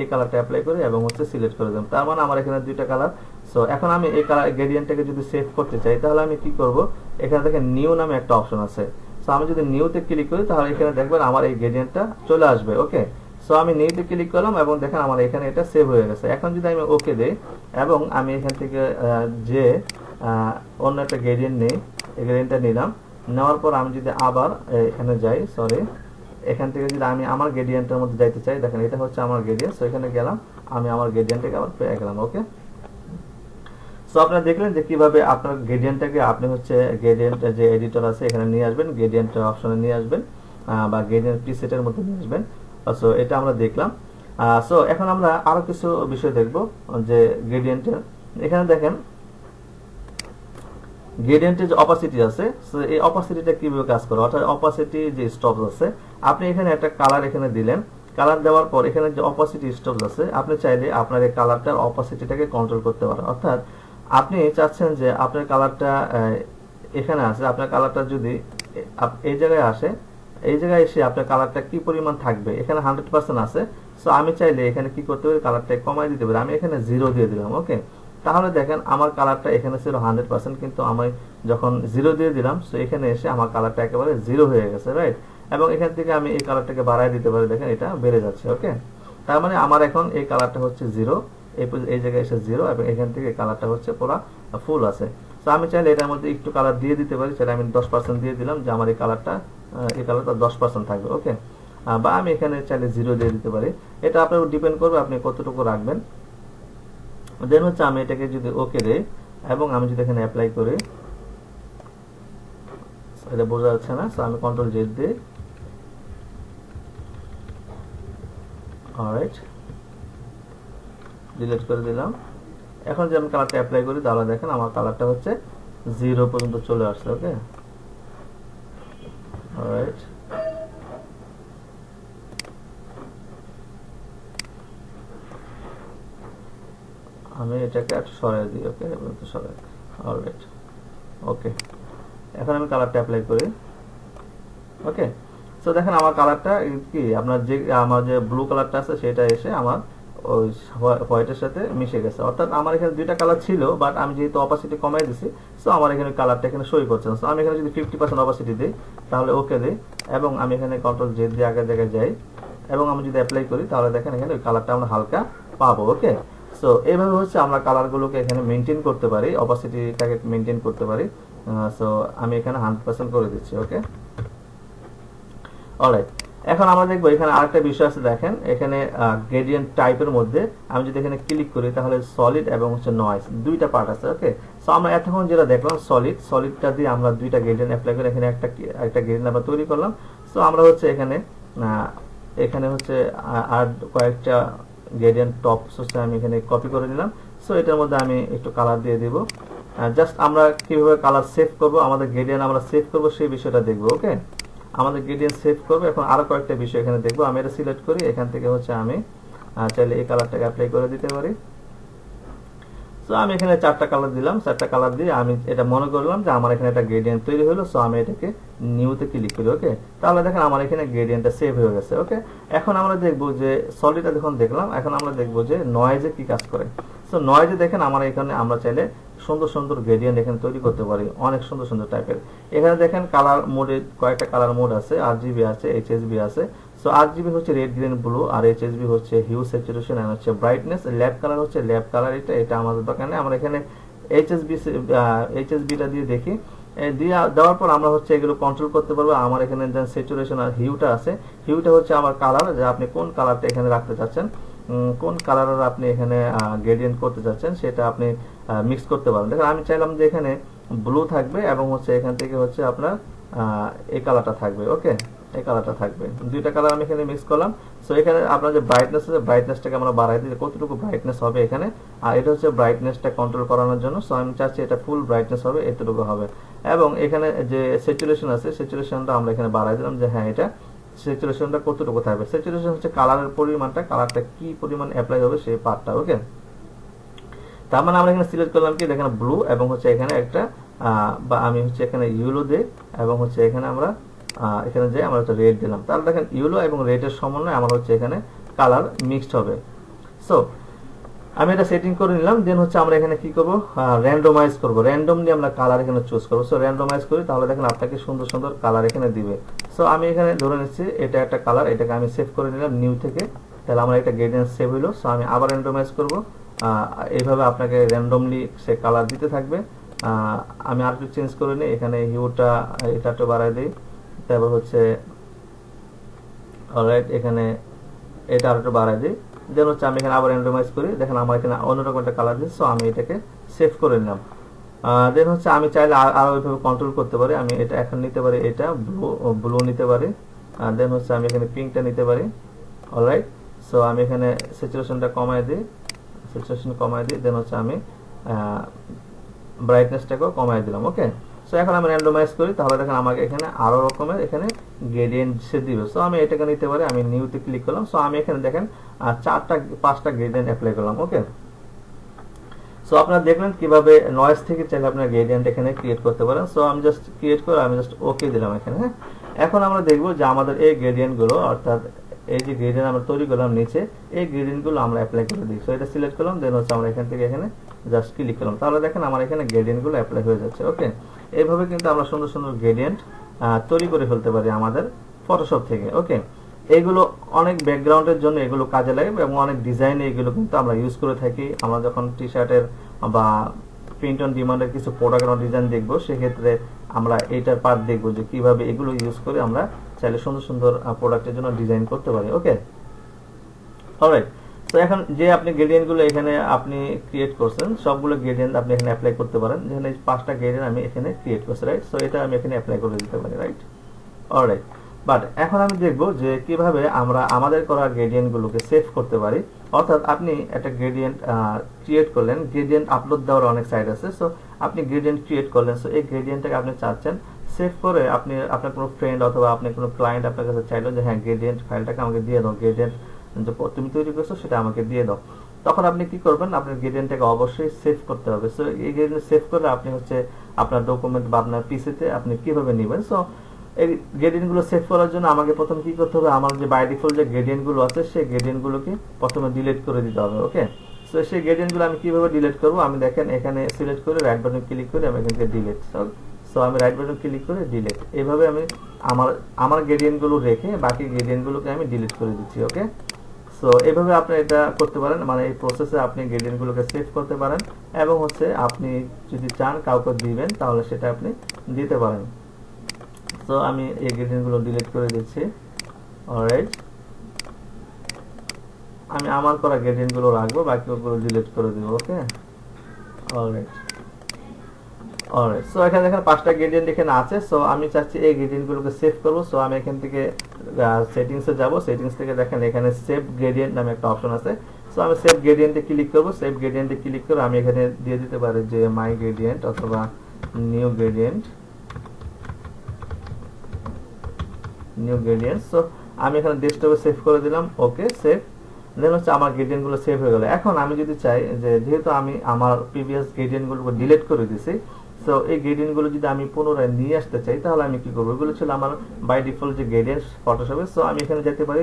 এই কালারটা অ্যাপ্লাই করি এবং হচ্ছে সিলেক্ট করে দিলাম। তার মানে আমার এখানে দুইটা কালার। সো এখন আমি এই কালার গ্রেডিয়েন্টটাকে যদি সেভ করতে চাই, তাহলে আমি কি করব, এখানে দেখেন নিউ নামে একটা অপশন আছে। সো আমি যদি নিউতে ক্লিক করি, তাহলে এখানে দেখবেন আমার এই গ্রেডিয়েন্টটা চলে আসবে। ওকে, সো আমি নিউতে ক্লিক করলাম এবং দেখেন আমার এখানে এটা সেভ হয়ে গেছে। এখন যদি আমি ওকে দেই এবং আমি এখান থেকে যে অন্য একটা গ্রেডিয়েন্ট নেই, এই গ্রেডিয়েন্টটা নিলাম, নেওয়ার পর আমি যদি আবার এখানে যাই, সরি, এখান থেকে যদি আমি আমার গ্রেডিয়েন্টের মধ্যে যাইতে চাই, দেখেন এটা হচ্ছে আমার গ্রেডিয়েন্ট। সো এখানে গেলাম, আমি আমার গ্রেডিয়েন্টটাকে আবার পেয়ে গেলাম। ওকে, সো আপনারা দেখলেন যে কিভাবে আপনার গ্রেডিয়েন্টটাকে আপনি হচ্ছে গ্রেডিয়েন্ট যে এডিটর আছে এখানে নিয়ে আসবেন, গ্রেডিয়েন্ট অপশনে নিয়ে আসবেন, বা গ্রেডিয়েন্ট প্রিসেটের মধ্যে নিয়ে আসবেন। সো এটা আমরা দেখলাম। সো এখন আমরা আরো কিছু বিষয় দেখব যে গ্রেডিয়েন্টের। এখানে দেখেন গ্রেডিয়েন্টের যে অপাসিটি আছে, সো এই অপাসিটিটা কিভাবে কাজ করে, অর্থাৎ অপাসিটি যে স্টপস আছে, আপনি এখানে একটা কালার এখানে দিলেন, কালার দেওয়ার পর এখানে যে অপাসিটি স্টপস আছে, আপনি চাইলে আপনার এই কালারটার অপাসিটিটাকে কন্ট্রোল করতে পারেন। অর্থাৎ আপনি চাচ্ছেন যে আপনার কালারটা এখানে আছে, আপনার কালারটা যদি এই জায়গায় আসে, এই জায়গায় এসে আপনার কালারটা কি পরিমাণ থাকবে, এখানে 100% আছে। সো আমি চাইলে এখানে কি করতে পারি, কালারটা কমাই দিতে পারি। আমি এখানে 0 দিয়ে দিলাম। ওকে, তাহলে দেখেন আমার কালারটা এখানে ছিল 100%, কিন্তু আমি যখন 0 দিয়ে দিলাম, সো এখানে এসে আমার কালারটা একেবারে 0 হয়ে গেছে, রাইট। এবং এখান থেকে আমি এই কালারটাকে বাড়াই দিতে পারি, দেখেন এটা বেড়ে যাচ্ছে। ওকে, তার মানে আমার এখন এই কালারটা হচ্ছে 0, এই জায়গায় এসে 0, এবং এখান থেকে কালারটা হচ্ছে পুরো ফুল আছে। তো আমি চাইলে এটার মধ্যে একটু কালার দিয়ে দিতে পারি, চাইলে আমি 10% দিয়ে দিলাম যে আমার এই কালারটা 10% থাকবে। ওকে, বা আমি এখানে চাইলে 0 দিয়ে দিতে পারি, এটা আপনার ডিপেন্ড করবে আপনি কতটুকু রাখবেন। দেন হচ্ছে আমি এটাকে যদি ওকে দেই এবং আমি যদি এখানে অ্যাপ্লাই করি, এটা বোঝা যাচ্ছে না, সো আমি কন্ট্রোল জেড দিই। অলরাইট, ডিলিট করে দিলাম। এখন যে আমি কালারটা অ্যাপ্লাই করি, তাহলে দেখেন আমার কালারটা হচ্ছে 0 পর্যন্ত চলে আসছে। ওকে, অলরাইট, আমি এটাকে একটু সরাই দিই। ওকে, সরাই, অলরাইট। ওকে, এখন আমি কালারটা অ্যাপ্লাই করি। ওকে, সো দেখেন আমার কালারটা কি, আপনার যে আমার যে ব্লু কালারটা আছে সেটা এসে আমার ওই হোয়াইটের সাথে মিশে গেছে। অর্থাৎ আমার এখানে দুইটা কালার ছিল, বাট আমি যেহেতু অপাসিটি কমাই দিছি, সো আমার এখানে কালারটা এখানে শো করছে না। সো আমি এখানে যদি 50% অপাসিটি দিই, তাহলে ওকে দিই এবং আমি এখানে কন্ট্রোল জেড দিয়ে আগের জায়গায় যাই এবং আমি যদি অ্যাপ্লাই করি, তাহলে দেখেন এখানে ওই কালারটা আমরা হালকা পাবো। ওকে, সো এইভাবে হচ্ছে আমরা কালারগুলোকে এখানে মেনটেন করতে পারি, অপাসিটিটাকে মেনটেন করতে পারি। সো আমি এখানে 100% করে দিচ্ছি। ওকে, অলরাইট, এখন আমরা দেখবো এখানে আরেকটা বিষয় আছে। দেখেন এখানে গ্রেডিয়েন্ট টাইপের মধ্যে আমি যদি এখানে ক্লিক করি, তাহলে সলিড এবং হচ্ছে নয়েজ দুইটা পার্ট আছে। ওকে, সো আমরা এতক্ষণ যেটা দেখলাম সলিডটা দিয়ে আমরা দুইটা গ্রেডিয়েন্ট অ্যাপ্লাই করে এখানে একটা গ্রেডিয়েন্ট আমরা তৈরি করলাম। সো আমরা হচ্ছে এখানে হচ্ছে আর কয়েকটা গ্রেডিয়েন্ট টপস হচ্ছে আমি এখানে কপি করে নিলাম। সো এটার মধ্যে আমি একটু কালার দিয়ে দিব। জাস্ট আমরা কিভাবে কালার সেভ করব, আমাদের গ্রেডিয়েন্ট আমরা সেভ করব সেই বিষয়টা দেখবো। ওকে, আমাদের গ্রেডিয়েন্ট সেভ করবো। এখন আরো কয়েকটা বিষয় এখানে দেখবো। আমি এটা সিলেক্ট করি, এখান থেকে হচ্ছে আমি চাইলে এই কালারটাকে অ্যাপ্লাই করে দিতে পারি। সো আমি এখানে 4টা কালার দিলাম, 4টা কালার দিয়ে আমি এটা মনে করলাম যে আমার এখানে একটা গ্রেডিয়েন্ট তৈরি হলো। সো আমি এটাকে নিউতে ক্লিক করি। ওকে, তাহলে দেখেন আমার এখানে গ্রেডিয়েন্টটা সেভ হয়ে গেছে। ওকে, এখন আমরা দেখবো যে সলিডটা যখন দেখলাম, এখন আমরা দেখবো যে নয়েজে কি কাজ করে। সো নয়েজে দেখেন আমার এখানে আমরা চাইলে সুন্দর সুন্দর গ্রেডিয়েন্ট এখানে তৈরি করতে পারি, অনেক সুন্দর সুন্দর টাইপের। এখানে দেখেন কালার মোডে কয়েকটা কালার মোড আছে, RGB আছে, HSB আছে। সো RGB হচ্ছে রেড গ্রিন ব্লু, আর HSB হচ্ছে হিউ স্যাচুরেশন এন্ড হচ্ছে ব্রাইটনেস। ল্যাব কালার হচ্ছে ল্যাব কালার, এটা আমাদের দরকার নেই। আমরা এখানে HSBটা দিয়ে দেখি, দেওয়ার পর আমরা হচ্ছে এগুলো কন্ট্রোল করতে পারবো। আমার এখানে যে স্যাচুরেশন আর হিউটা আছে, হিউটা হচ্ছে আমার কালার, যে আপনি কোন কালারটা এখানে রাখতে চাচ্ছেন। কোন কালারের আপনি এখানে গ্রেডিয়েন্ট করতে চাচ্ছেন সেটা আপনি মিক্স করতে পারেন। দেখেন আমি চাইলাম যে এখানে ব্লু থাকবে এবং হচ্ছে এখান থেকে হচ্ছে আপনার এই কালারটা থাকবে। ওকে, এই কালারটা থাকবে, দুইটা কালার আমি এখানে মিক্স করলাম। সো এখানে আপনার যে ব্রাইটনেস আছে, ব্রাইটনেসটাকে আমরা বাড়াই দিই, কতটুকু ব্রাইটনেস হবে এখানে। আর এটা হচ্ছে ব্রাইটনেসটা কন্ট্রোল করানোর জন্য। সো আমি চাচ্ছি এটা ফুল ব্রাইটনেস হবে, এতটুকু হবে। এবং এখানে যে স্যাচুরেশন আছে, স্যাচুরেশনটা আমরা এখানে বাড়াই দিলাম যে হ্যাঁ এটা স্যাচুরেশনটা কতটুকু থাকবে। স্যাচুরেশন হচ্ছে কালারের পরিমাণটা, কালারটা কি পরিমাণ অ্যাপ্লাই হবে সেই পার্টটা। ওকে, তার মানে আমরা এখানে সিলেক্ট করলাম কি দেখেন ব্লু, এবং হচ্ছে এখানে একটা বা আমি হচ্ছে এখানে ইয়েলো দিই, এবং হচ্ছে এখানে আমরা এখানে যে আমরা হচ্ছে রেড দিলাম। তাহলে দেখেন ইয়েলো এবং রেডের সমন্বয়ে আমার হচ্ছে এখানে কালার মিক্সড হবে। সো আমি এটা সেটিং করে নিলাম। দেন হচ্ছে আমরা এখানে কি করব, র্যান্ডমাইজ করব, র্যান্ডমলি আমরা কালার এখানে চুজ করব। সো র্যান্ডমাইজ করি, তাহলে দেখেন আপনাকে সুন্দর সুন্দর কালার এখানে দিবে। সো আমি এখানে ধরে নিচ্ছি এটা একটা কালার, এটাকে আমি সেভ করে নিলাম নিউ থেকে। তাহলে আমার একটা গ্রেডিয়েন্ট সেভ হলো। সো আমি আবার র্যান্ডমাইজ করব, এইভাবে আপনাকে র্যান্ডমলি সে কালার দিতে থাকবে। আমি আর একটু চেঞ্জ করে নিই, এখানে হিউটা এটা একটু বাড়াই দিই, তারপর হচ্ছে অলরাইট এখানে এটা আর একটু বাড়াই দিই। দেন হচ্ছে আমি এখানে আবার র্যান্ডমাইজ করি, দেখেন আমার এখানে অন্যরকম একটা কালার দিচ্ছে। সো আমি এটাকে সেভ করে নিলাম। দেন হচ্ছে আমি চাইলে আরো ওইভাবে কন্ট্রোল করতে পারি। আমি এটা এখন নিতে পারি, এটা ব্লু নিতে পারি। দেন হচ্ছে আমি এখানে পিঙ্কটা নিতে পারি। অলরাইট, সো আমি এখানে স্যাচুরেশনটা কমায় দিই, স্যাচুরেশন কমায় দিই। দেন হচ্ছে আমি ব্রাইটনেসটাকেও কমায় দিলাম। ওকে, সো এখন আমি র্যান্ডমাইজ করি, তাহলে দেখেন আমাকে এখানে আরো রকমের এখানে গ্রেডিয়েন্ট সে দিবে। সো আমি এটাকে নিতে পারি, আমি নিউতে ক্লিক করলাম। সো আমি এখানে দেখেন 5টা গ্রেডিয়েন্ট অ্যাপ্লাই করলাম। ওকে, সো আপনারা দেখলেন কিভাবে নয়েজ থেকে চাইলে আপনার গ্রেডিয়েন্ট এখানে ক্রিয়েট করতে পারেন। সো আমি জাস্ট ক্রিয়েট করে আমি জাস্ট ওকে দিলাম এখানে। হ্যাঁ, এখন আমরা দেখবো যে আমাদের এই গ্রেডিয়েন্ট গুলো, অর্থাৎ এই যে গ্রেডিয়েন্ট আমরা তৈরি করলাম নিচে, এই গ্রেডিয়েন্ট গুলো আমরা অ্যাপ্লাই করে দিই। সো এটা সিলেক্ট করলাম, দেন হচ্ছে আমরা এখান থেকে এখানে জাস্ট ক্লিক করলাম, তাহলে দেখেন আমার এখানে গ্রেডিয়েন্ট গুলো অ্যাপ্লাই হয়ে যাচ্ছে। ওকে, এইভাবে কিন্তু আমরা সুন্দর সুন্দর গ্রেডিয়েন্ট তৈরি করে ফেলতে পারি আমাদের ফটোশপ থেকে। ওকে, এইগুলো অনেক ব্যাকগ্রাউন্ডের জন্য এগুলো কাজে লাগে, এবং অনেক ডিজাইনে এগুলো কিন্তু আমরা ইউজ করে থাকি। আমরা যখন টি শার্টের বা প্রিন্ট অন ডিমান্ডের কিছু প্রোডাক্ট ডিজাইন দেখবো, সেক্ষেত্রে আমরা এইটার পার্ট দেখবো যে কিভাবে এগুলো ইউজ করে আমরা চাইলে সুন্দর সুন্দর প্রোডাক্টের জন্য ডিজাইন করতে পারি। ওকে, অলরাইট, তো এখন যে আপনি গ্রেডিয়েন্ট গুলো এখানে আপনি ক্রিয়েট করছেন, সবগুলো গ্রেডিয়েন্ট আপনি এখানে অ্যাপ্লাই করতে পারেন। যেখানে 5টা গ্রেডিয়েন্ট আমি এখানে ক্রিয়েট করছি, রাইট। সো এটা আমি এখানে অ্যাপ্লাই করে দিতে পারি, রাইট। অলরাইট, বাট এখন আমি দেখবো যে কিভাবে আমরা আমাদের করা গ্রেডিয়েন্ট গুলোকে সেভ করতে পারি। অর্থাৎ আপনি একটা গ্রেডিয়েন্ট ক্রিয়েট করলেন, গ্রেডিয়েন্ট আপলোড দেওয়ার অনেক সাইট আছে। সো আপনি গ্রেডিয়েন্ট ক্রিয়েট করলেন, সো এই গ্রেডিয়েন্টটাকে আপনি চাচ্ছেন সেভ করে আপনি আপনার কোনো ফ্রেন্ড অথবা আপনি কোনো ক্লায়েন্ট আপনার কাছে চাইলো যে হ্যাঁ গ্রেডিয়েন্ট ফাইলটাকে আমাকে দিয়ে দাও, গ্রেডিয়েন্ট যে তুমি তৈরি করছো সেটা আমাকে দিয়ে দাও। তখন আপনি কি করবেন, আপনার গ্রেডিয়েন্টটাকে অবশ্যই সেভ করতে হবে। সো এই গ্রেডিয়েন্ট সেভ করে আপনি হচ্ছে আপনার ডকুমেন্ট বা আপনার পিসিতে আপনি কিভাবে নেবেন। সো এই গ্রেডিয়েন্ট গুলো সেভ করার জন্য আমাকে প্রথম কি করতে হবে, আমার যে বাই ডিফল্ট যে গ্রেডিয়েন্ট গুলো আছে সেই গ্রেডিয়েন্ট গুলোকে প্রথমে ডিলিট করে দিতে হবে। ওকে, সো সেই গ্রেডিয়েন্ট গুলো আমি কিভাবে ডিলিট করব, আমি দেখেন এখানে সিলেক্ট করে রাইট বাটন ক্লিক করে আমি এখান থেকে ডিলিট। সো আমি রাইট বাটন ক্লিক করে ডিলিট, এইভাবে আমি আমার গ্রেডিয়েন্ট গুলো রেখে বাকি গ্রেডিয়েন্ট গুলোকে আমি ডিলিট করে দিচ্ছি। ওকে, সো এইভাবে আপনি এটা করতে পারেন, মানে এই প্রসেসে আপনি গ্রেডিয়েন্ট গুলোকে সেভ করতে পারেন, এবং হচ্ছে আপনি যদি চান কাউকে দিবেন তাহলে সেটা আপনি দিতে পারেন। তো আমি এই গ্রেডিয়েন্ট গুলো ডিলিট করে দিচ্ছি। অলরাইট, আমি আমার করা গ্রেডিয়েন্ট গুলো রাখবো, বাকিগুলো ডিলিট করে দিব। ওকে, অলরাইট, অলরাইট, সো এখানে দেখেন 5টা গ্রেডিয়েন্ট এখানে আছে। সো আমি চাচ্ছি এই গ্রেডিয়েন্ট গুলোকে সেভ করব। সো আমি এখান থেকে সেটিংসে যাব, সেটিংস থেকে দেখেন এখানে সেভ গ্রেডিয়েন্ট নামে একটা অপশন আছে। সো আমি সেভ গ্রেডিয়েন্টে ক্লিক করব। সেভ গ্রেডিয়েন্টে ক্লিক করে আমি এখানে দিয়ে দিতে পারি যে মাই গ্রেডিয়েন্ট অথবা new gradient, new gradient. So আমি এখানে ডেস্কটপে সেভ করে দিলাম। ওকে, সেভ। দেন হচ্ছে আমার গ্রেডিয়েন্ট গুলো সেভ হয়ে গেল। এখন আমি যদি চাই যে যেহেতু আমি আমার প্রিভিয়াস গ্রেডিয়েন্ট গুলো ডিলিট করে দিছি, সো এই গ্রেডিয়েন্ট গুলো যদি আমি পুনরায় নিয়ে আসতে চাই তাহলে আমি কি করবো, এগুলো ছিল আমার বাই ডিফল্ট যে গ্রেডিয়েন্ট ফটোশপে। সো আমি এখানে যেতে পারি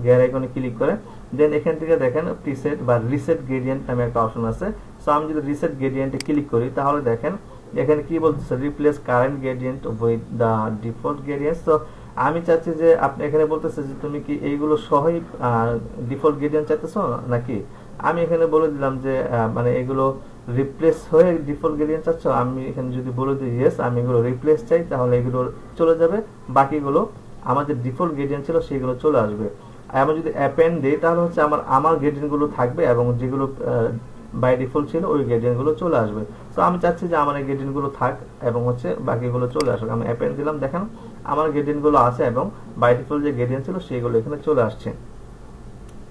গিয়ার আইকনে ক্লিক করে, দেন এখান থেকে দেখেন প্রিসেট বা রিসেট গ্রেডিয়েন্ট নামে একটা অপশন আছে। সো আমি যদি রিসেট গ্রেডিয়েন্টে ক্লিক করি তাহলে দেখেন এখানে কি বলতেছে, replace current gradient with the default gradient. So আমি চাচ্ছি যে আপনি এখানে বলতেছে যে তুমি কি এইগুলো সহই ডিফল্ট গ্রেডিয়েন্ট চাইতেছো নাকি। আমি এখানে বলে দিলাম যে মানে এগুলো রিপ্লেস হয়ে ডিফল্ট গ্রেডিয়েন্ট চাচ্ছ। আমি এখানে যদি বলে দিই ইয়েস আমি এগুলো রিপ্লেস চাই, তাহলে এগুলো চলে যাবে, বাকিগুলো আমার যে ডিফল্ট গ্রেডিয়েন্ট ছিল সেগুলো চলে আসবে। আমি যদি অ্যাপেন্ড দিই তাহলে হচ্ছে আমার গ্রেডিয়েন্ট গুলো থাকবে এবং যেগুলো বাই ডিফল্ট ছিল ওই গ্রেডিয়েন্ট গুলো চলে আসবে। তো আমি চাচ্ছি যে আমার এই গ্রেডিয়েন্ট গুলো থাক এবং হচ্ছে বাকিগুলো চলে আসুক। আমি অ্যাপেন্ড দিলাম, দেখেন আমার গ্রেডিয়েন্ট গুলো আছে এবং বাই ডিফল্ট যে গ্রেডিয়েন্ট ছিল সেগুলো এখানে চলে আসছে।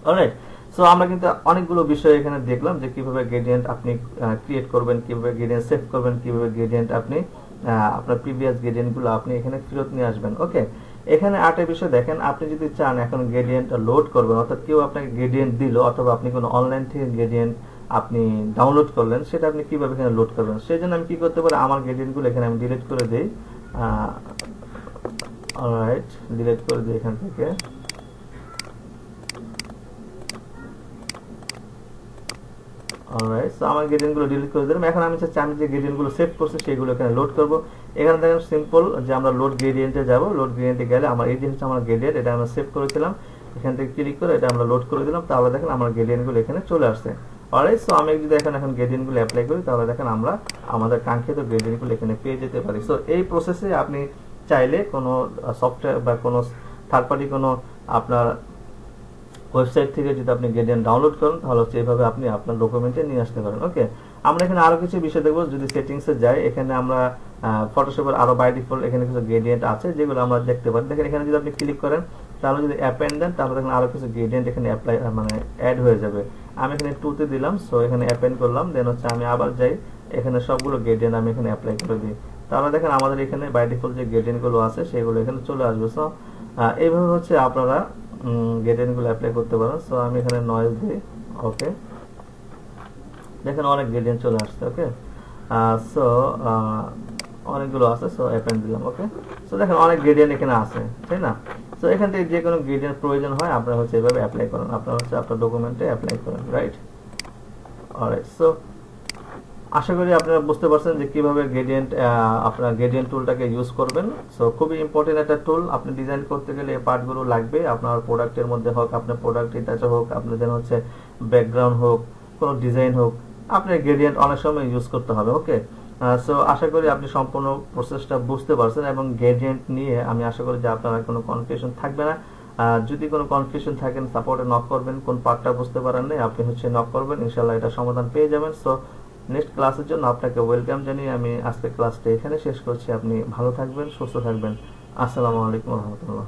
অলরাইট, সো আমরা কিন্তু অনেকগুলো বিষয় এখানে দেখলাম যে কিভাবে গ্রেডিয়েন্ট আপনি ক্রিয়েট করবেন, কিভাবে গ্রেডিয়েন্ট সেভ করবেন, কিভাবে গ্রেডিয়েন্ট আপনি আপনার প্রিভিয়াস গ্রেডিয়েন্ট গুলো আপনি এখানে ফেরত নিয়ে আসবেন। ওকে, এখানে আরেকটা বিষয় দেখেন, আপনি যদি চান এখন গ্রেডিয়েন্ট লোড করবেন, অর্থাৎ কেউ আপনাকে গ্রেডিয়েন্ট দিল অথবা আপনি কোনো অনলাইন থেকে গ্রেডিয়েন্ট আপনি ডাউনলোড করলেন, সেটা আপনি কিভাবে এখানে লোড করবেন। সেই জন্য আমি কি করতে পারি, আমার গ্রেডিয়েন্ট গুলো এখানে আমি ডিলিট করে দিই। অলরাইট, ডিলিট করে দিই এখান থেকে। অলরাইট, সো আমার গ্রেডিয়েন্ট গুলো ডিলিট করে দিলাম। এখন আমি চাচ্ছি আমি যে গ্রেডিয়েন্ট গুলো সেভ করছি সেগুলো এখানে লোড করব। এখানে দেখেন সিম্পল যে আমরা লোড গ্রেডিয়েন্টে যাব, লোড গ্রেডিয়েন্টে গেলে আমার এই যে হচ্ছে আমার গ্রেডিয়েন্ট, এটা আমরা সেভ করেছিলাম, এখান থেকে ক্লিক করে এটা আমরা লোড করে দিলাম, তাহলে দেখেন আমার গ্রেডিয়েন্ট গুলো এখানে চলে আসছে। অলরাইট, সো আমি যদি এখন গ্রেডিয়েন্ট গুলো অ্যাপ্লাই করি তাহলে দেখেন আমরা আমাদের কাঙ্ক্ষিত গ্রেডিয়েন্ট গুলো এখানে পেয়ে যেতে পারি। সো এই প্রসেসে আপনি চাইলে কোনো সফটওয়্যার বা কোনো থার্ড পার্টি কোনো আপনার ওয়েবসাইট থেকে যদি আপনি গ্রেডিয়েন্ট ডাউনলোড করেন তাহলে হচ্ছে এইভাবে আপনি আপনার ডকুমেন্টে নিয়ে আসতে পারেন। ওকে, আমরা এখানে আরো কিছু বিষয় দেখবো। যদি সেটিংসে যাই, এখানে আমরা ফটোশপের আরো বাই ডিফল্ট এখানে কিছু গ্রেডিয়েন্ট আছে যেগুলো আমরা দেখতে পারি। দেখেন এখানে যদি আপনি ক্লিক করেন তাহলে যদি অ্যাপেন্ড দেন তাহলে দেখেন আরো কিছু গ্রেডিয়েন্ট এখানে অ্যাপ্লাই মানে অ্যাড হয়ে যাবে। আমি এখানে 2 তে দিলাম, সো এখানে অ্যাপেন্ড করলাম, দেন হচ্ছে আমি আবার যাই, এখানে সবগুলো গ্রেডিয়েন্ট আমি এখানে অ্যাপ্লাই করে দিই। তাহলে দেখেন আমাদের এখানে বাই ডিফল্ট যে গ্রেডিয়েন্ট গুলো আছে সেগুলো এখানে চলে আসবে। সো এইভাবে হচ্ছে আপনারা গ্রেডিয়েন্ট গুলো অ্যাপ্লাই করতে পারেন। সো আমি এখানে নয়েজ দিই। ওকে, দেখেন অনেক গ্রেডিয়েন্ট চলে আসছে। ওকে, সো অনেকগুলো আছে, সো অ্যাপেন্ড দিলাম। ওকে, সো দেখেন অনেক গ্রেডিয়েন্ট এখানে আছে, তাই না? সো এখান থেকে যে কোনো গ্রেডিয়েন্ট প্রয়োজন হয় আপনারা হচ্ছে এভাবে অ্যাপ্লাই করেন, আপনারা হচ্ছে আপনার ডকুমেন্টে অ্যাপ্লাই করেন। রাইট, অলরাইট, সো আশা করি আপনারা বুঝতে পারছেন যে কিভাবে গ্রেডিয়েন্ট আপনার গ্রেডিয়েন্ট টুলটাকে ইউজ করবেন। সো খুবই ইম্পর্টেন্ট একটা টুল, আপনি ডিজাইন করতে গেলে এই পার্টগুলো লাগবে। আপনার প্রোডাক্টের মধ্যে হোক, আপনার প্রোডাক্ট ডিটেলস হোক, আপনাদের হচ্ছে ব্যাকগ্রাউন্ড হোক, কোনো ডিজাইন হোক, আপনার গ্রেডিয়েন্ট অনেক সময় ইউজ করতে হবে। ওকে, সো আশা করি আপনি সম্পূর্ণ প্রসেসটা বুঝতে পারছেন এবং গ্রেডিয়েন্ট নিয়ে আমি আশা করি যে আপনার কোনো কনফিউশন থাকবে না। যদি কোনো কনফিউশন থাকেন সাপোর্টে নক করবেন, কোন পার্টটা বুঝতে পারেন না আপনি হচ্ছে নক করবেন, ইনশাআল্লাহ এটা সমাধান পেয়ে যাবেন। সো নেক্সট ক্লাসের জন্য আপনাকে ওয়েলকাম জানিয়ে আমি আজকের ক্লাসটা এখানে শেষ করছি। আপনি ভালো থাকবেন, সুস্থ থাকবেন। আসসালামু আলাইকুম ওয়া রাহমাতুল্লাহ।